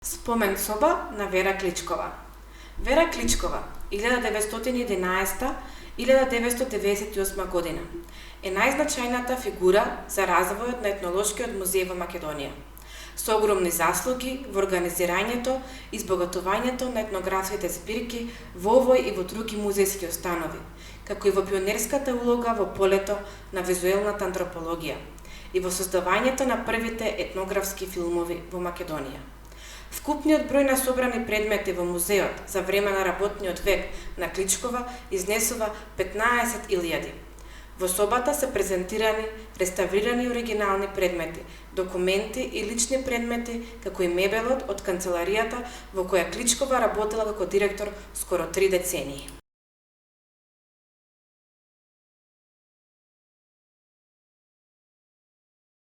Спомен соба на Вера Кличкова. Вера Кличкова, 1911-1998 година, е најзначајната фигура за развојот на етнолошкиот музеј во Македонија, со огромни заслуги во организирањето и избогатувањето на етнографските збирки во овој и во други музејски установи, како и во пионерската улога во полето на визуелната антропологија и во создавањето на првите етнографски филмови во Македонија. Вкупниот број на собрани предмети во музеот за време на работниот век на Кличкова изнесува 15.000. Во собата се презентирани, реставрирани оригинални предмети, документи и лични предмети, како и мебелот од канцеларијата во која Кличкова работела како директор скоро 3 децении.